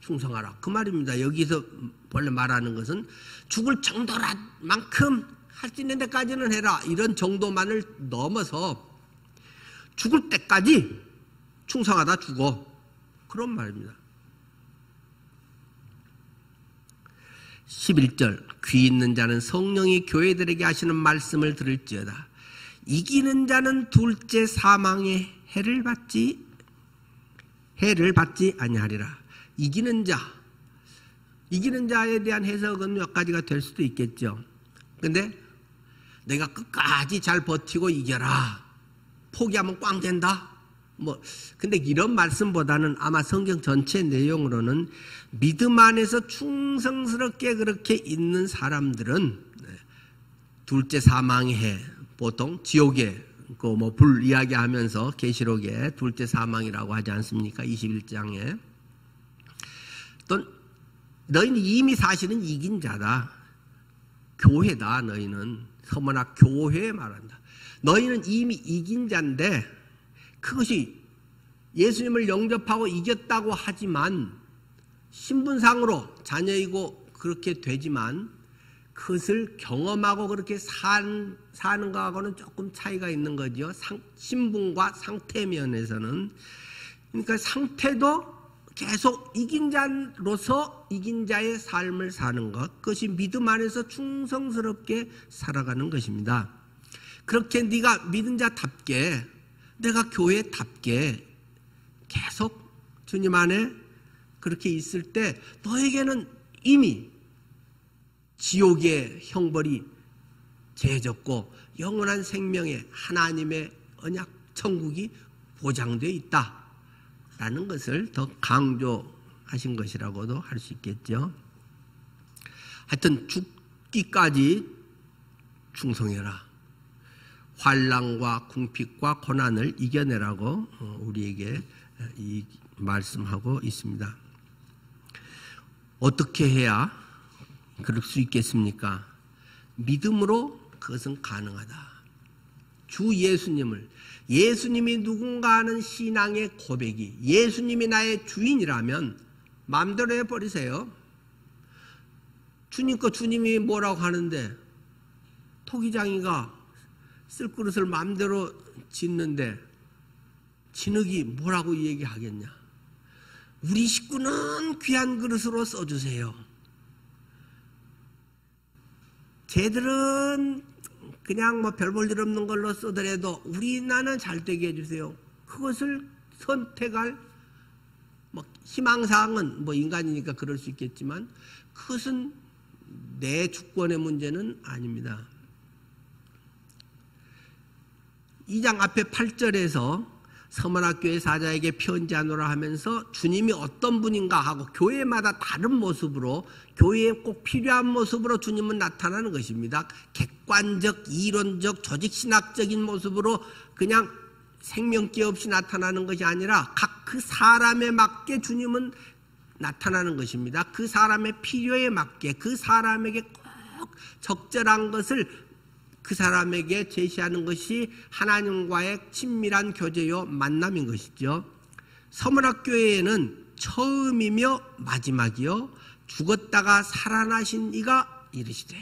충성하라. 그 말입니다. 여기서 원래 말하는 것은 죽을 정도만큼 할 수 있는 데까지는 해라. 이런 정도만을 넘어서 죽을 때까지 충성하다 죽어. 그런 말입니다. 11절, 귀 있는 자는 성령이 교회들에게 하시는 말씀을 들을지어다. 이기는 자는 둘째 사망의 해를 받지 아니하리라. 이기는 자에 대한 해석은 몇 가지가 될 수도 있겠죠. 근데 내가 끝까지 잘 버티고 이겨라. 포기하면 꽝 된다. 근데 이런 말씀보다는 아마 성경 전체 내용으로는 믿음 안에서 충성스럽게 그렇게 있는 사람들은 둘째 사망의 해, 보통 지옥에 불 이야기하면서 계시록에 둘째 사망이라고 하지 않습니까? 21장에. 또 너희는 이미 사실은 이긴 자다. 교회다. 너희는 서머나 교회에 말한다. 너희는 이미 이긴 자인데 그것이 예수님을 영접하고 이겼다고 하지만 신분상으로 자녀이고 그렇게 되지만 그것을 경험하고 그렇게 사는 거하고는 조금 차이가 있는 거죠. 신분과 상태 면에서는. 그러니까 상태도 계속 이긴 자로서 이긴 자의 삶을 사는 것, 그것이 믿음 안에서 충성스럽게 살아가는 것입니다. 그렇게 네가 믿은 자답게, 내가 교회답게 계속 주님 안에 그렇게 있을 때 너에게는 이미 지옥의 형벌이 제해졌고 영원한 생명의 하나님의 언약 천국이 보장되어 있다라는 것을 더 강조하신 것이라고도 할 수 있겠죠. 하여튼 죽기까지 충성해라. 환난과 궁핍과 고난을 이겨내라고 우리에게 이 말씀하고 있습니다. 어떻게 해야 그럴 수 있겠습니까? 믿음으로 그것은 가능하다. 주 예수님이 누군가 하는 신앙의 고백이 예수님이 나의 주인이라면 마음대로 해버리세요. 주님 거 주님이 뭐라고 하는데 토기장이가 쓸 그릇을 마음대로 짓는데 진흙이 뭐라고 얘기하겠냐. 우리 식구는 귀한 그릇으로 써주세요. 쟤들은 그냥 별 볼 일 없는 걸로 써더라도 우리 나는 잘 되게 해주세요. 그것을 선택할 희망사항은 인간이니까 그럴 수 있겠지만 그것은 내 주권의 문제는 아닙니다. 2장 앞에 8절에서 서머나교회 사자에게 편지하노라 하면서 주님이 어떤 분인가 하고 교회마다 다른 모습으로, 교회에 꼭 필요한 모습으로 주님은 나타나는 것입니다. 객관적, 이론적, 조직신학적인 모습으로 그냥 생명기 없이 나타나는 것이 아니라 각 그 사람에 맞게 주님은 나타나는 것입니다. 그 사람의 필요에 맞게, 그 사람에게 꼭 적절한 것을 그 사람에게 제시하는 것이 하나님과의 친밀한 교제요 만남인 것이죠. 서문학교회에는 처음이며 마지막이요 죽었다가 살아나신 이가 이르시되,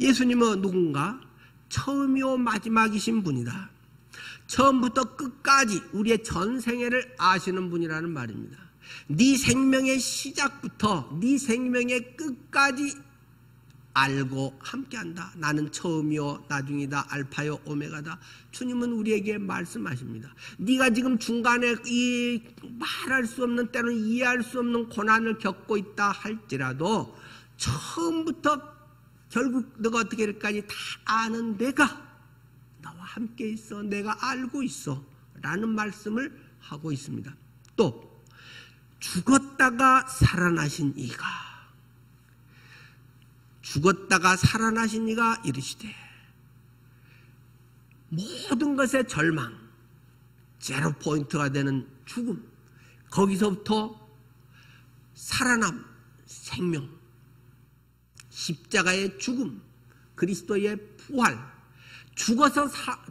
예수님은 누군가? 처음이요 마지막이신 분이다. 처음부터 끝까지 우리의 전생애를 아시는 분이라는 말입니다. 네 생명의 시작부터 네 생명의 끝까지 알고 함께한다. 나는 처음이요 나중이다. 알파요 오메가다. 주님은 우리에게 말씀하십니다. 네가 지금 중간에 이 말할 수 없는, 때로는 이해할 수 없는 고난을 겪고 있다 할지라도 처음부터 결국 너가 어떻게 될까지 다 아는 내가 나와 함께 있어. 내가 알고 있어. 라는 말씀을 하고 있습니다. 또 죽었다가 살아나신 이가, 죽었다가 살아나신 이가 이르시되, 모든 것의 절망, 제로 포인트가 되는 죽음, 거기서부터 살아남, 생명, 십자가의 죽음, 그리스도의 부활,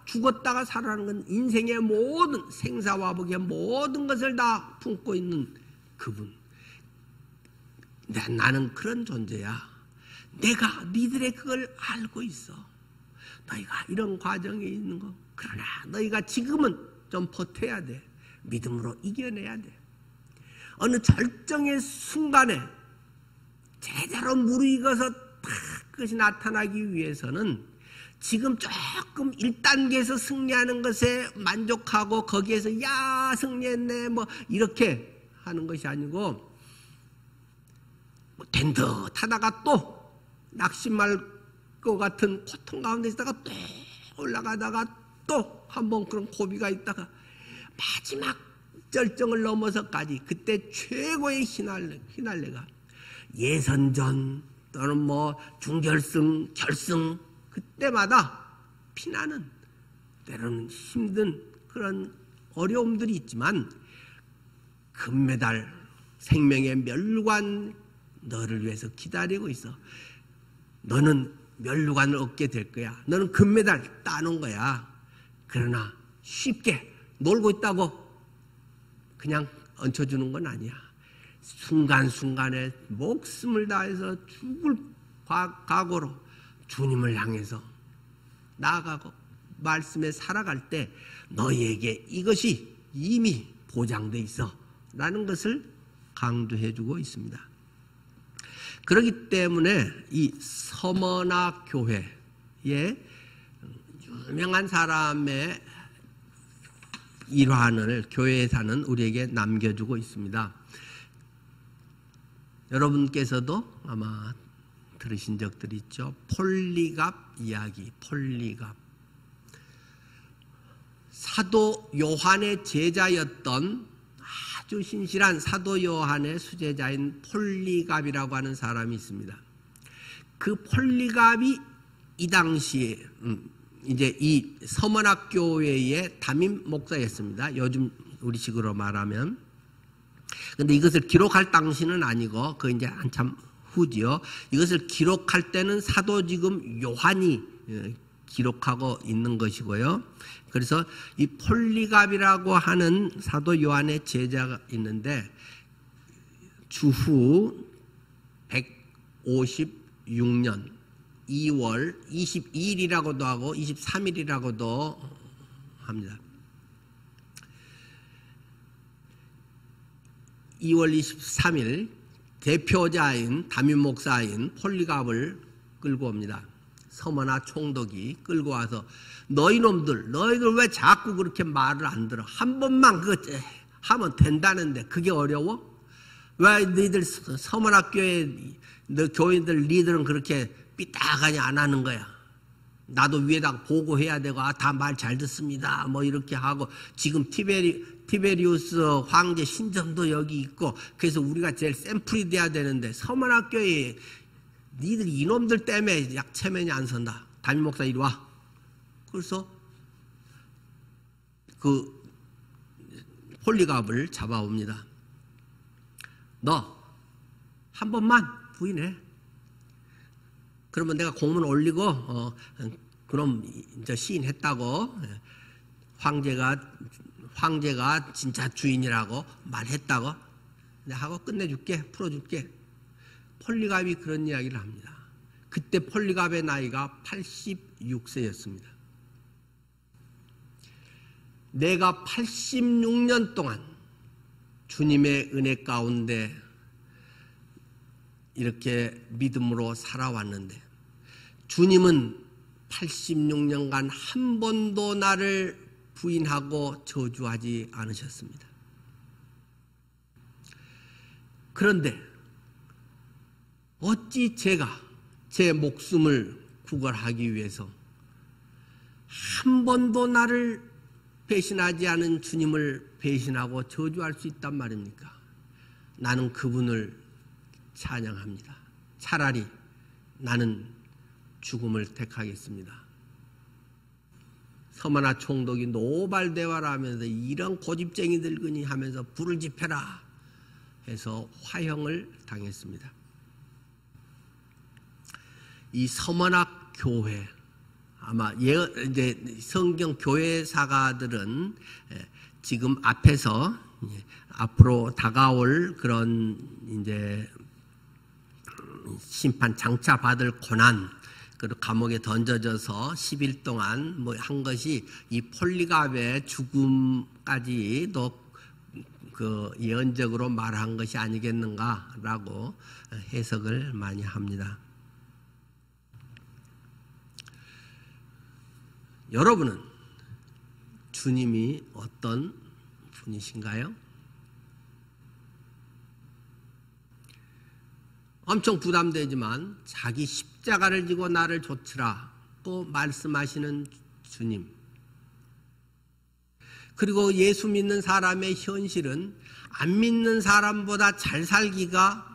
죽었다가 살아나는 건 인생의 모든 생사화복의 모든 것을 다 품고 있는 그분. 나는 그런 존재야. 내가 니들의 그걸 알고 있어. 너희가 이런 과정에 있는 거. 그러나 너희가 지금은 좀 버텨야 돼. 믿음으로 이겨내야 돼. 어느 절정의 순간에 제대로 무르익어서 다 그것이 나타나기 위해서는 지금 조금 1단계에서 승리하는 것에 만족하고 거기에서 야 승리했네 뭐 이렇게 하는 것이 아니고, 뭐 된 듯하다가 또 낙심할 것 같은 고통 가운데 있다가 또 올라가다가 또 한번 그런 고비가 있다가 마지막 절정을 넘어서까지, 그때 최고의 희날레가 예선전 또는 뭐 중결승, 결승, 그때마다 피나는, 때로는 힘든 그런 어려움들이 있지만 금메달, 생명의 멸관 너를 위해서 기다리고 있어. 너는 멸관을 얻게 될 거야. 너는 금메달 따놓은 거야. 그러나 쉽게 놀고 있다고 그냥 얹혀주는 건 아니야. 순간순간에 목숨을 다해서 죽을 각오로 주님을 향해서 나아가고 말씀에 살아갈 때 너희에게 이것이 이미 보장돼 있어 라는 것을 강조해 주고 있습니다. 그렇기 때문에 이 서머나 교회의 유명한 사람의 일환을 교회에 사는 우리에게 남겨주고 있습니다. 여러분께서도 아마 들으신 적들이 있죠. 폴리갑 이야기, 폴리갑. 사도 요한의 제자였던 아주 신실한 사도 요한의 수제자인 폴리갑이라고 하는 사람이 있습니다. 그 폴리갑이 이 당시에 이제 이 서머나 교회의 담임 목사였습니다. 요즘 우리식으로 말하면. 근데 이것을 기록할 당시는 아니고 그 이제 한참 후지요. 이것을 기록할 때는 사도 지금 요한이 기록하고 있는 것이고요. 그래서 이 폴리갑이라고 하는 사도 요한의 제자가 있는데 주후 156년 2월 22일이라고도 하고 23일이라고도 합니다. 2월 23일 대표자인 담임 목사인 폴리갑을 끌고 옵니다. 서머나 총독이 끌고 와서 너희들 왜 자꾸 그렇게 말을 안 들어? 한 번만 그거 하면 된다는데 그게 어려워? 왜 너희들 서머나 교회 너 교인들 니들은 그렇게 삐딱하니 안 하는 거야? 나도 위에다가 보고해야 되고, 다 말 잘 듣습니다. 뭐 이렇게 하고, 지금 티베리우스 황제 신전도 여기 있고, 그래서 우리가 제일 샘플이 돼야 되는데, 서문학교에 니들 이놈들 때문에 약체면이 안 선다. 담임 목사 이리 와. 그래서 그 폴리갑을 잡아옵니다. 너 한 번만 부인해. 그러면 내가 공문 올리고 그럼 이제 시인했다고, 황제가 진짜 주인이라고 말했다고 하고 끝내줄게, 풀어줄게. 폴리갑이 그런 이야기를 합니다. 그때 폴리갑의 나이가 86세였습니다. 내가 86년 동안 주님의 은혜 가운데 이렇게 믿음으로 살아왔는데, 주님은 86년간 한 번도 나를 부인하고 저주하지 않으셨습니다. 그런데 어찌 제가 제 목숨을 구걸하기 위해서 한 번도 나를 배신하지 않은 주님을 배신하고 저주할 수 있단 말입니까? 나는 그분을 찬양합니다. 차라리 나는 죽음을 택하겠습니다. 서머나 총독이 노발대화를 하면서 이런 고집쟁이들거니 하면서 불을 지펴라 해서 화형을 당했습니다. 이 서머나 교회, 아마 이제 성경 교회사가들은 지금 앞에서 앞으로 다가올 그런 이제 심판 장차 받을 고난, 그리고 감옥에 던져져서 10일 동안 뭐 한 것이 이 폴리갑의 죽음까지도 그 예언적으로 말한 것이 아니겠는가라고 해석을 많이 합니다. 여러분은 주님이 어떤 분이신가요? 엄청 부담되지만 자기 십자가를 지고 나를 좇으라고 말씀하시는 주님, 그리고 예수 믿는 사람의 현실은 안 믿는 사람보다 잘 살기가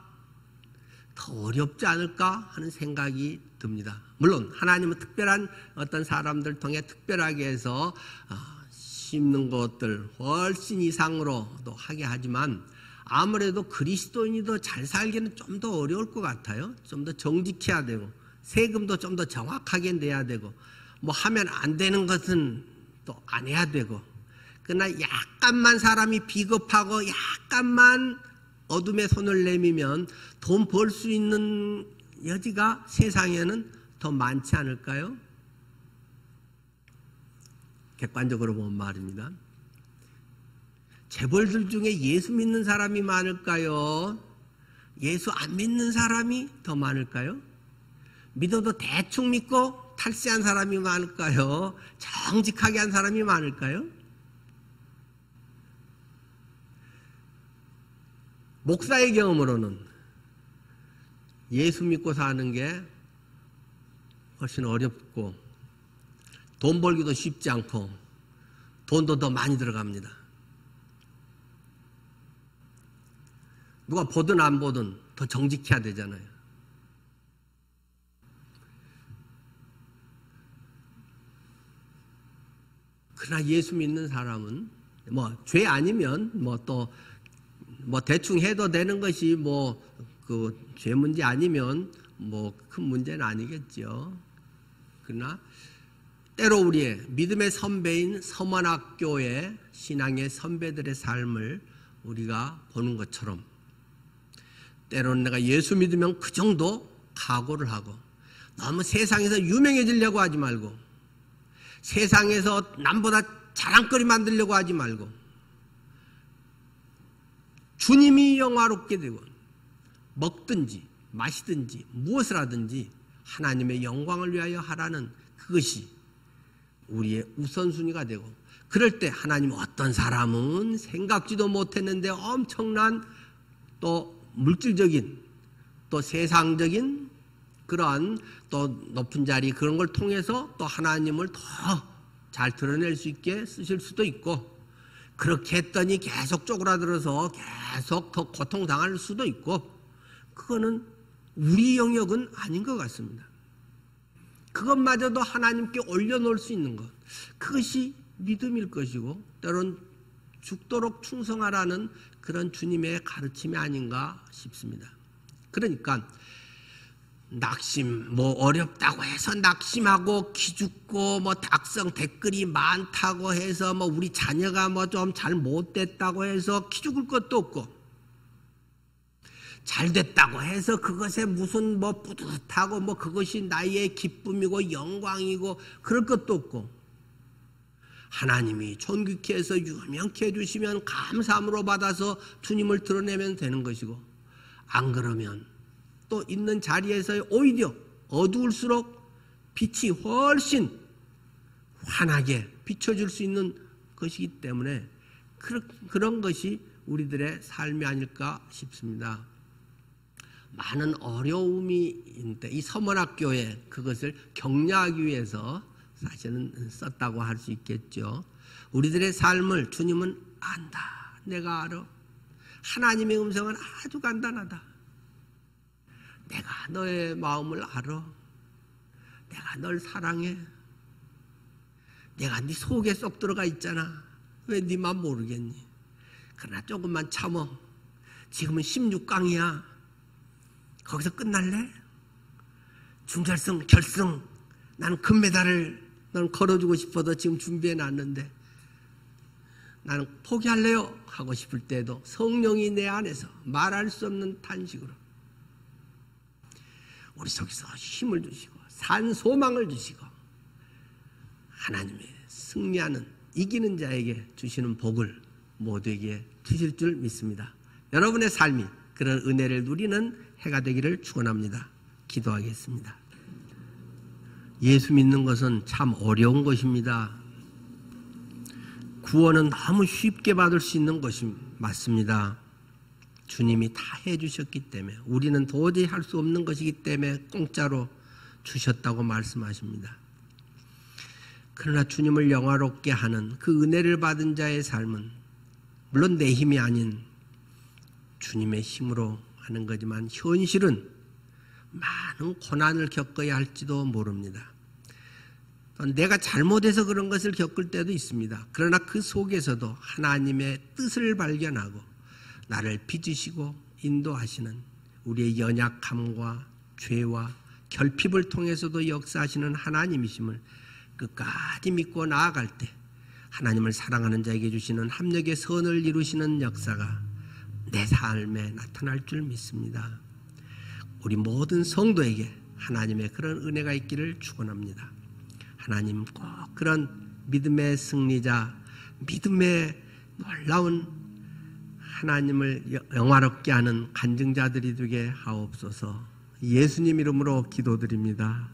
더 어렵지 않을까 하는 생각이 듭니다. 물론 하나님은 특별한 어떤 사람들 통해 특별하게 해서 씹는 것들 훨씬 이상으로도 하게 하지만, 아무래도 그리스도인이 더 잘 살기는 좀 더 어려울 것 같아요. 좀 더 정직해야 되고, 세금도 좀 더 정확하게 내야 되고, 뭐 하면 안 되는 것은 또 안 해야 되고, 그러나 약간만 사람이 비겁하고 약간만 어둠에 손을 내미면 돈 벌 수 있는 여지가 세상에는 더 많지 않을까요? 객관적으로 보면 말입니다. 재벌들 중에 예수 믿는 사람이 많을까요? 예수 안 믿는 사람이 더 많을까요? 믿어도 대충 믿고 탈세한 사람이 많을까요? 정직하게 한 사람이 많을까요? 목사의 경험으로는 예수 믿고 사는 게 훨씬 어렵고 돈 벌기도 쉽지 않고 돈도 더 많이 들어갑니다. 누가 보든 안 보든 더 정직해야 되잖아요. 그러나 예수 믿는 사람은 뭐 죄 아니면 뭐 또 뭐 대충 해도 되는 것이 뭐 그 죄 문제 아니면 뭐 큰 문제는 아니겠죠. 그러나 때로 우리의 믿음의 선배인 서문학교의 신앙의 선배들의 삶을 우리가 보는 것처럼, 때로는 내가 예수 믿으면 그 정도 각오를 하고, 너무 세상에서 유명해지려고 하지 말고, 세상에서 남보다 자랑거리 만들려고 하지 말고, 주님이 영화롭게 되고 먹든지 마시든지 무엇을 하든지 하나님의 영광을 위하여 하라는 그것이 우리의 우선순위가 되고, 그럴 때 하나님 어떤 사람은 생각지도 못했는데 엄청난 또 물질적인 또 세상적인 그런 또 높은 자리 그런 걸 통해서 또 하나님을 더 잘 드러낼 수 있게 쓰실 수도 있고, 그렇게 했더니 계속 쪼그라들어서 계속 더 고통당할 수도 있고, 그거는 우리 영역은 아닌 것 같습니다. 그것마저도 하나님께 올려놓을 수 있는 것, 그것이 믿음일 것이고 때론 죽도록 충성하라는 그런 주님의 가르침이 아닌가 싶습니다. 그러니까 낙심, 어렵다고 해서 낙심하고 기죽고 악성 댓글이 많다고 해서 우리 자녀가 좀 잘 못됐다고 해서 기죽을 것도 없고, 잘 됐다고 해서 그것에 무슨 뿌듯하고 그것이 나의 기쁨이고 영광이고 그럴 것도 없고, 하나님이 존귀케 해서 유명케 해주시면 감사함으로 받아서 주님을 드러내면 되는 것이고, 안 그러면 또 있는 자리에서 오히려 어두울수록 빛이 훨씬 환하게 비춰줄 수 있는 것이기 때문에 그런 것이 우리들의 삶이 아닐까 싶습니다. 많은 어려움이 있는데 이 서문학교에 그것을 격려하기 위해서 사실은 썼다고 할 수 있겠죠. 우리들의 삶을 주님은 안다. 내가 알아. 하나님의 음성은 아주 간단하다. 내가 너의 마음을 알아. 내가 널 사랑해. 내가 네 속에 쏙 들어가 있잖아. 왜 네 맘 모르겠니? 그러나 조금만 참어. 지금은 16강이야. 거기서 끝날래? 중결승, 결승, 나는 금메달을 넌 걸어주고 싶어도 지금 준비해놨는데 나는 포기할래요 하고 싶을 때도 성령이 내 안에서 말할 수 없는 탄식으로 우리 속에서 힘을 주시고 산 소망을 주시고 하나님의 승리하는 이기는 자에게 주시는 복을 모두에게 주실 줄 믿습니다. 여러분의 삶이 그런 은혜를 누리는 해가 되기를 축원합니다. 기도하겠습니다. 예수 믿는 것은 참 어려운 것입니다. 구원은 너무 쉽게 받을 수 있는 것이 맞습니다. 주님이 다 해주셨기 때문에 우리는 도저히 할 수 없는 것이기 때문에 공짜로 주셨다고 말씀하십니다. 그러나 주님을 영화롭게 하는 그 은혜를 받은 자의 삶은 물론 내 힘이 아닌 주님의 힘으로 하는 거지만 현실은 많은 고난을 겪어야 할지도 모릅니다. 내가 잘못해서 그런 것을 겪을 때도 있습니다. 그러나 그 속에서도 하나님의 뜻을 발견하고 나를 빚으시고 인도하시는 우리의 연약함과 죄와 결핍을 통해서도 역사하시는 하나님이심을 끝까지 믿고 나아갈 때 하나님을 사랑하는 자에게 주시는 합력의 선을 이루시는 역사가 내 삶에 나타날 줄 믿습니다. 우리 모든 성도에게 하나님의 그런 은혜가 있기를 축원합니다. 하나님 꼭 그런 믿음의 승리자, 믿음의 놀라운 하나님을 영화롭게 하는 간증자들이 되게 하옵소서. 예수님 이름으로 기도드립니다.